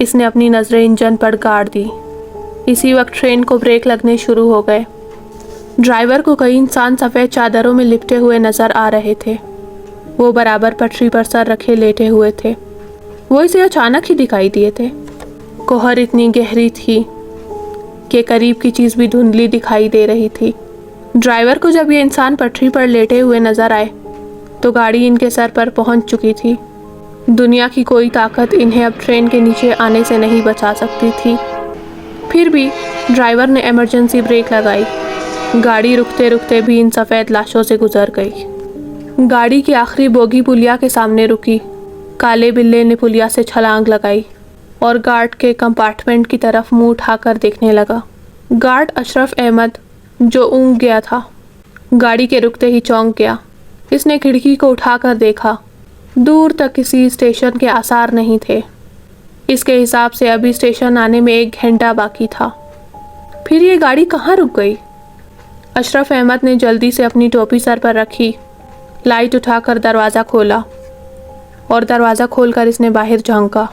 اس نے اپنی نظریں انجن پر گاڑ دی۔ اسی وقت ٹرین کو بریک لگنے شروع ہو گئے۔ ڈرائیور کو کئی انسان سفید چادروں میں لپٹے ہوئے نظر آ رہے تھے۔ وہ برابر پٹری پر سر رکھے لیٹے ہوئے تھے۔ وہ اسے اچانک ہی دکھائی دیے تھے۔ کوہر اتنی گہری تھی کہ قریب کی چیز بھی دھندلی دکھائی دے رہی تھی۔ ڈرائیور کو جب یہ انسان پٹری پر لیٹے ہوئے نظر آئے تو گاڑی ان کے سر پر پہنچ چکی تھی۔ دنیا کی کوئی طاقت انہیں اب ٹرین کے نیچے آنے سے نہیں بچا سکتی تھی۔ پھر بھی ڈرائیور نے ایمرجنسی بریک لگائی۔ گاڑی رکتے رکتے بھی ان سفید لاشوں سے گزر گئی۔ گاڑی کی آخری بوگی پلیا کے سامنے رکی۔ کالے بلے نے پلیا سے چھلانگ لگائی اور گارڈ کے کمپارٹمنٹ کی طرف منہ اٹھا کر دیکھنے لگا۔ گارڈ اشرف احمد جو اونگ گیا تھا گاڑی کے رکتے ہی چونک گیا۔ اس نے کھڑکی کو اٹھا کر دیکھا۔ دور تک کسی اسٹیشن کے آثار نہیں تھے۔ اس کے حساب سے ابھی اسٹیشن آنے میں 1 گھنٹہ باقی تھا۔ پھر یہ گاڑی کہاں رک گئی؟ اشرف احمد نے جلدی سے اپنی ٹوپی سر پر رکھی، لائٹ اٹھا کر دروازہ کھولا اور دروازہ کھول کر اس نے باہر جھانکا۔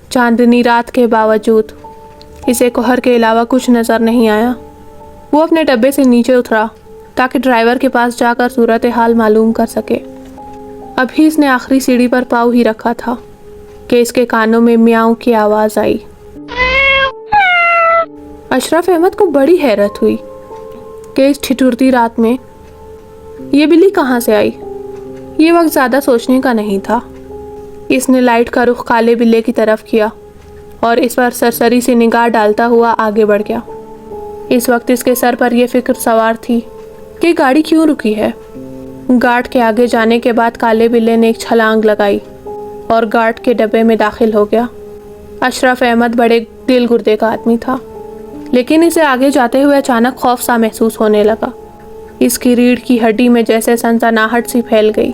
چاندنی رات کے باوجود اسے کوہر کے علاوہ کچھ نظر نہیں آیا۔ وہ اپنے ڈبے سے نیچے اترا تاکہ ڈرائیور کے پاس جا کر صورتحال معلوم کر سکے۔ ابھی اس نے آخری سیڑھی پر پاؤں ہی رکھا تھا کہ اس کے کانوں میں میاؤں کی آواز آئی۔ اشرف احمد کو بڑی حیرت ہوئی کہ اس ٹھٹھرتی رات میں یہ بلی کہاں سے آئی۔ یہ وقت زیادہ سوچنے کا نہیں تھا۔ اس نے لائٹ کا رخ کالے بلے کی طرف کیا اور اس پر سرسری سی نگاہ ڈالتا ہوا آگے بڑھ گیا۔ اس وقت اس کے سر پر یہ فکر سوار تھی کہ گاڑی کیوں رکی ہے۔ گارڈ کے آگے جانے کے بعد کالے بلے نے ایک چھلانگ لگائی اور گارڈ کے ڈبے میں داخل ہو گیا۔ اشرف احمد بڑے دل گردے کا آدمی تھا، لیکن اسے آگے جاتے ہوئے اچانک خوف سا محسوس ہونے لگا۔ اس کی ریڑھ کی ہڈی میں جیسے سنسناہٹ سی پھیل گئی۔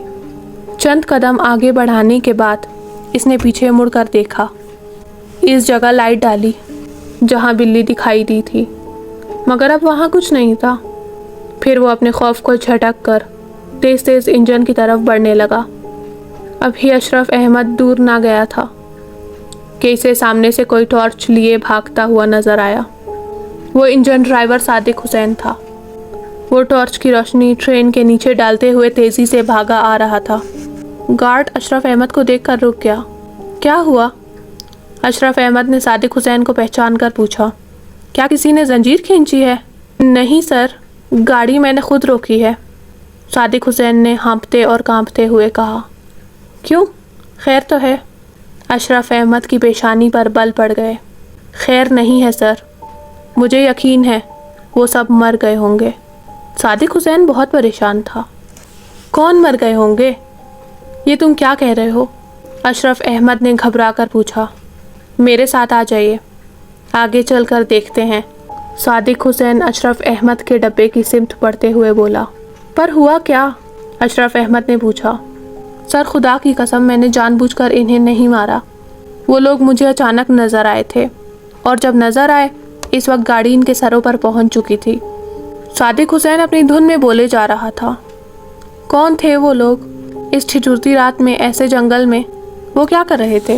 چند قدم آگے بڑھانے کے بعد اس نے پیچھے مڑ کر دیکھا۔ اس جگہ لائٹ ڈالی جہاں بلی دکھائی دی تھی، مگر اب وہاں کچھ نہیں تھا۔ پھر وہ اپنے خوف کو جھٹک کر تیز تیز انجن کی طرف بڑھنے لگا۔ ابھی اشرف احمد دور نہ گیا تھا کہ اسے سامنے سے کوئی ٹارچ لیے بھاگتا ہوا نظر آیا۔ وہ انجن ڈرائیور صادق حسین تھا۔ وہ ٹارچ کی روشنی ٹرین کے نیچے ڈالتے ہوئے تیزی سے بھاگا آ رہا تھا۔ گارڈ اشرف احمد کو دیکھ کر رک گیا۔ کیا ہوا؟ اشرف احمد نے صادق حسین کو پہچان کر پوچھا۔ کیا کسی نے زنجیر کھینچی ہے؟ نہیں سر، گاڑی میں نے خود روکی ہے، صادق حسین نے ہانپتے اور کانپتے ہوئے کہا۔ کیوں؟ خیر تو ہے؟ اشرف احمد کی پیشانی پر بل پڑ گئے۔ خیر نہیں ہے سر، مجھے یقین ہے وہ سب مر گئے ہوں گے۔ صادق حسین بہت پریشان تھا۔ کون مر گئے ہوں گے؟ یہ تم کیا کہہ رہے ہو؟ اشرف احمد نے گھبرا کر پوچھا۔ میرے ساتھ آ جائیے، آگے چل کر دیکھتے ہیں، صادق حسین اشرف احمد کے ڈبے کی سمت بڑھتے ہوئے بولا۔ پر ہوا کیا؟ اشرف احمد نے پوچھا۔ سر خدا کی قسم میں نے جان بوجھ کر انہیں نہیں مارا۔ وہ لوگ مجھے اچانک نظر آئے تھے اور جب نظر آئے اس وقت گاڑی ان کے سروں پر پہنچ چکی تھی۔ صادق حسین اپنی دھن میں بولے جا رہا تھا۔ کون تھے وہ لوگ؟ اس ٹھٹھرتی رات میں ایسے جنگل میں وہ کیا کر رہے تھے؟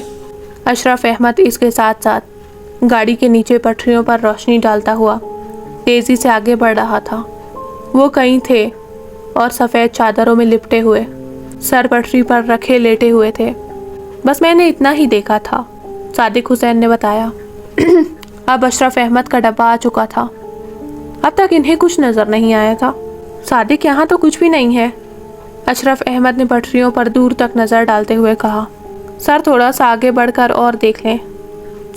اشرف احمد اس کے ساتھ ساتھ گاڑی کے نیچے پٹریوں پر روشنی ڈالتا ہوا تیزی سے آگے بڑھ رہا تھا۔ وہ کہیں تھے اور سفید چادروں میں لپٹے ہوئے، سر پٹری پر رکھے لیٹے ہوئے تھے۔ بس میں نے اتنا ہی دیکھا تھا، صادق حسین نے بتایا۔ اب اشرف احمد کا ڈبہ آ چکا تھا۔ اب تک انہیں کچھ نظر نہیں آیا تھا۔ صادق یہاں تو کچھ بھی نہیں ہے، اشرف احمد نے پٹریوں پر دور تک نظر ڈالتے ہوئے کہا۔ سر تھوڑا سا آگے بڑھ کر اور دیکھ لیں،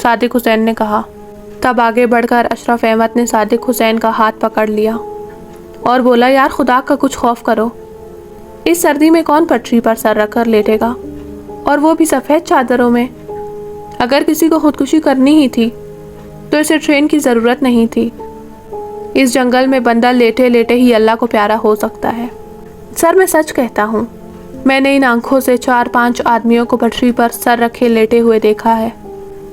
صادق حسین نے کہا۔ تب آگے بڑھ کر اشرف احمد نے صادق حسین کا ہاتھ پکڑ لیا اور بولا، یار خدا کا کچھ خوف کرو، اس سردی میں کون پٹری پر سر رکھ کر لیٹے گا، اور وہ بھی سفید چادروں میں۔ اگر کسی کو خودکشی کرنی ہی تھی تو اسے ٹرین کی ضرورت نہیں تھی۔ اس جنگل میں بندہ لیٹے لیٹے ہی اللہ کو پیارا ہو سکتا ہے۔ سر میں سچ کہتا ہوں، میں نے ان آنکھوں سے 4-5 آدمیوں کو پٹری پر سر رکھے لیٹے ہوئے دیکھا ہے،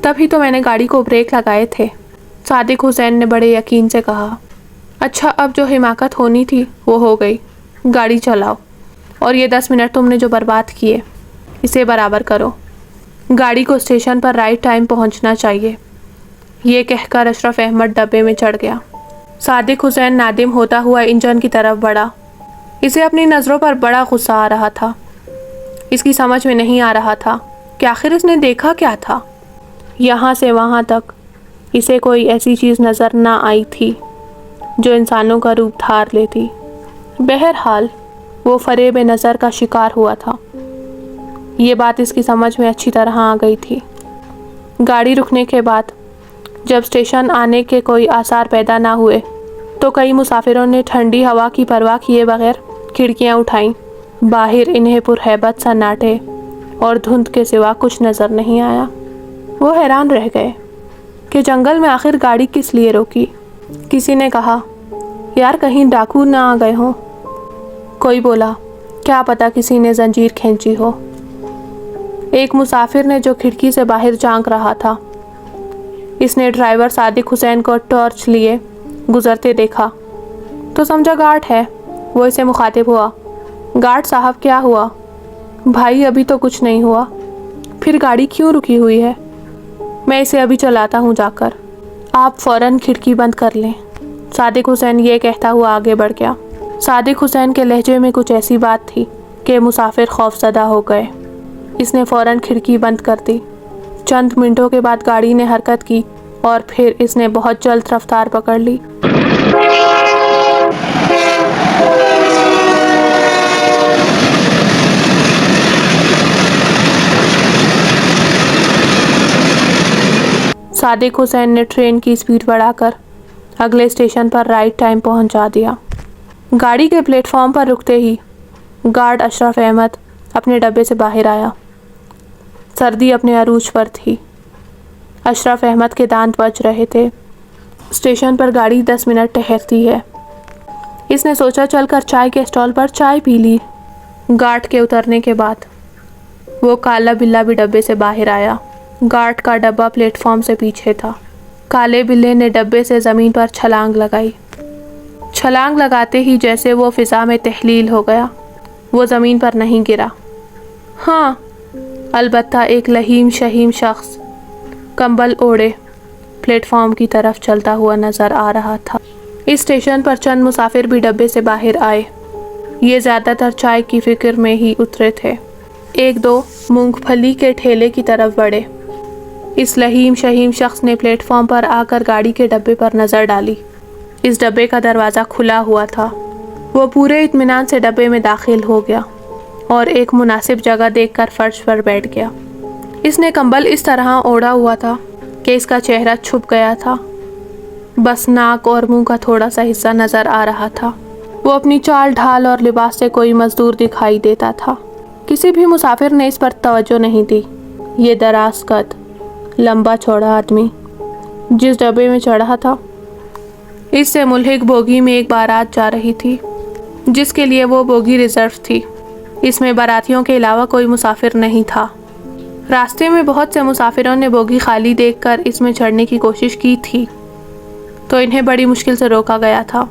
تبھی تو میں نے گاڑی کو بریک لگائے تھے، صادق حسین نے بڑے یقین سے کہا۔ اچھا، اب جو حماقت ہونی تھی وہ ہو گئی، گاڑی چلاؤ اور یہ 10 منٹ تم نے جو برباد کیے اسے برابر کرو۔ گاڑی کو اسٹیشن پر رائٹ ٹائم پہنچنا چاہیے، یہ کہہ کر اشرف احمد ڈبے میں چڑھ گیا۔ صادق حسین نادم ہوتا ہوا انجن کی طرف بڑھا۔ اسے اپنی نظروں پر بڑا غصہ آ رہا تھا۔ اس کی سمجھ میں نہیں آ رہا تھا کہ آخر اس نے دیکھا کیا تھا۔ یہاں سے وہاں تک اسے کوئی ایسی چیز نظر نہ آئی تھی جو انسانوں کا روپ دھار لیتی۔ بہرحال وہ فریب نظر کا شکار ہوا تھا، یہ بات اس کی سمجھ میں اچھی طرح آ گئی تھی۔ گاڑی رکنے کے بعد جب اسٹیشن آنے کے کوئی آثار پیدا نہ ہوئے تو کئی مسافروں نے ٹھنڈی ہوا کی پرواہ کیے بغیر کھڑکیاں اٹھائیں۔ باہر انہیں پرہیبت سناٹے اور دھند کے سوا کچھ نظر نہیں آیا۔ وہ حیران رہ گئے کہ جنگل میں آخر گاڑی کس لیے روکی۔ کسی نے کہا، یار کہیں ڈاکو نہ آ گئے ہوں۔ کوئی بولا، کیا پتا کسی نے زنجیر کھینچی ہو۔ ایک مسافر نے جو کھڑکی سے باہر جھانک رہا تھا، اس نے ڈرائیور صادق حسین کو ٹارچ لیے گزرتے دیکھا تو سمجھا گارڈ ہے۔ وہ اسے مخاطب ہوا، گارڈ صاحب کیا ہوا؟ بھائی ابھی تو کچھ نہیں ہوا، پھر گاڑی کیوں رکی ہوئی ہے؟ میں اسے ابھی چلاتا ہوں جا کر، آپ فوراً کھڑکی بند کر لیں۔ صادق حسین یہ کہتا ہوا آگے بڑھ گیا۔ صادق حسین کے لہجے میں کچھ ایسی بات تھی کہ مسافر خوفزدہ ہو گئے۔ اس نے فوراً کھڑکی بند کر دی۔ چند منٹوں کے بعد گاڑی نے حرکت کی اور پھر اس نے بہت جلد رفتار پکڑ لی۔ صادق حسین نے ٹرین کی سپیڈ بڑھا کر اگلے اسٹیشن پر رائٹ ٹائم پہنچا دیا۔ گاڑی کے پلیٹ فارم پر رکتے ہی گارڈ اشرف احمد اپنے ڈبے سے باہر آیا۔ سردی اپنے عروج پر تھی۔ اشرف احمد کے دانت بج رہے تھے۔ اسٹیشن پر گاڑی 10 منٹ ٹھہرتی ہے۔ اس نے سوچا چل کر چائے کے اسٹال پر چائے پی لی۔ گارڈ کے اترنے کے بعد وہ کالا بلہ بھی ڈبے سے باہر آیا۔ گارڈ کا ڈبہ پلیٹ فارم سے پیچھے تھا۔ کالے بلے نے ڈبے سے زمین پر چھلانگ لگائی۔ چھلانگ لگاتے ہی جیسے وہ فضا میں تحلیل ہو گیا۔ وہ زمین پر نہیں گرا۔ ہاں، البتہ ایک لہیم شہیم شخص کمبل اوڑھے پلیٹ فارم کی طرف چلتا ہوا نظر آ رہا تھا۔ اس اسٹیشن پر چند مسافر بھی ڈبے سے باہر آئے۔ یہ زیادہ تر چائے کی فکر میں ہی اترے تھے۔ ایک دو مونگ پھلی کے ٹھیلے کی طرف بڑھے۔ اس لہیم شہیم شخص نے پلیٹ فارم پر آ کر گاڑی کے ڈبے پر نظر ڈالی۔ اس ڈبے کا دروازہ کھلا ہوا تھا۔ وہ پورے اطمینان سے ڈبے میں داخل ہو گیا اور ایک مناسب جگہ دیکھ کر فرش پر بیٹھ گیا۔ اس نے کمبل اس طرح اوڑھا ہوا تھا کہ اس کا چہرہ چھپ گیا تھا، بس ناک اور منہ کا تھوڑا سا حصہ نظر آ رہا تھا۔ وہ اپنی چال ڈھال اور لباس سے کوئی مزدور دکھائی دیتا تھا۔ کسی بھی مسافر نے اس پر توجہ نہیں دی۔ یہ دراز قد، لمبا چوڑا آدمی جس ڈبے میں چڑھا تھا، اس سے ملحق بوگی میں ایک بارات جا رہی تھی جس کے لیے وہ بوگی ریزرو تھی۔ اس میں باراتیوں کے علاوہ کوئی مسافر نہیں تھا۔ راستے میں بہت سے مسافروں نے بوگی خالی دیکھ کر اس میں چڑھنے کی کوشش کی تھی تو انہیں بڑی مشکل سے روکا گیا تھا۔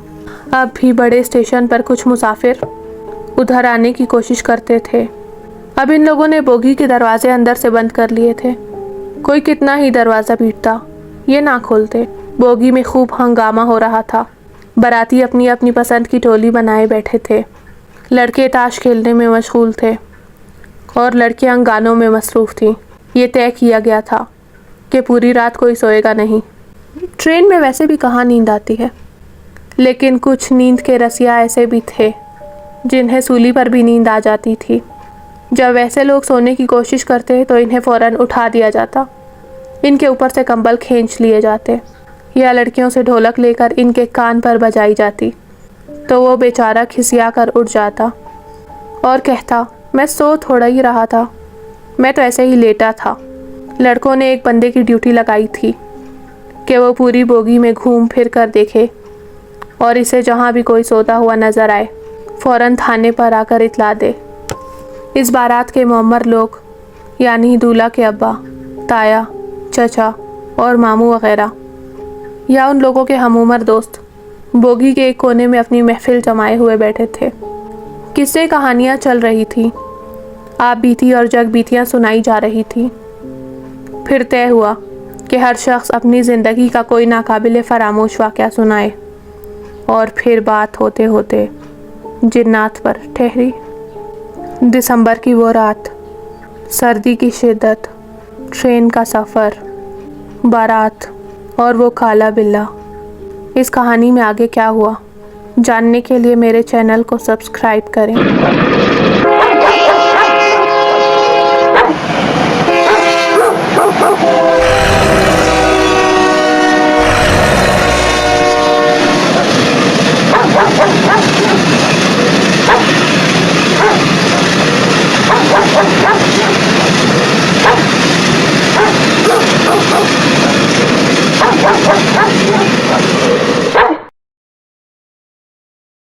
اب بھی بڑے اسٹیشن پر کچھ مسافر ادھر آنے کی کوشش کرتے تھے۔ اب ان لوگوں نے بوگی کے دروازے اندر سے بند کر لیے تھے۔ کوئی کتنا ہی دروازہ پیٹتا، یہ نہ کھولتے۔ بوگی میں خوب ہنگامہ ہو رہا تھا۔ باراتی اپنی اپنی پسند کی ٹولی بنائے بیٹھے تھے۔ لڑکے تاش کھیلنے میں مشغول تھے اور لڑکیاں گانوں میں مصروف تھیں۔ یہ طے کیا گیا تھا کہ پوری رات کوئی سوئے گا نہیں۔ ٹرین میں ویسے بھی کہاں نیند آتی ہے، لیکن کچھ نیند کے رسیا ایسے بھی تھے جنہیں سولی پر بھی نیند آ جاتی تھی۔ جب ویسے لوگ سونے کی کوشش کرتے تو انہیں فوراً اٹھا دیا جاتا، ان کے اوپر سے کمبل کھینچ لیے جاتے یا لڑکیوں سے ڈھولک لے کر ان کے کان پر بجائی جاتی تو وہ بیچارہ کھسیا کر اٹھ جاتا اور کہتا، میں سو تھوڑا ہی رہا تھا، میں تو ایسے ہی لیٹا تھا۔ لڑکوں نے ایک بندے کی ڈیوٹی لگائی تھی کہ وہ پوری بوگی میں گھوم پھر کر دیکھے اور اسے جہاں بھی کوئی سوتا ہوا نظر آئے فوراً تھانے پر آ کر اطلاع دے۔ اس بارات کے معمر لوگ یعنی دولہا کے ابا، تایا، چچا اور ماموں وغیرہ یا ان لوگوں کے ہم عمر دوست بوگی کے ایک کونے میں اپنی محفل جمائے ہوئے بیٹھے تھے۔ قصے کہانیاں چل رہی تھی، آپ بیتی اور جگ بیتیاں سنائی جا رہی تھی۔ پھر طے ہوا کہ ہر شخص اپنی زندگی کا کوئی ناقابل فراموش واقعہ سنائے، اور پھر بات ہوتے ہوتے جنات پر ٹھہری۔ دسمبر کی وہ رات، سردی کی شدت، ٹرین کا سفر، بارات اور وہ کالا بلّا۔ اس کہانی میں آگے کیا ہوا، جاننے کے لیے میرے چینل کو سبسکرائب کریں۔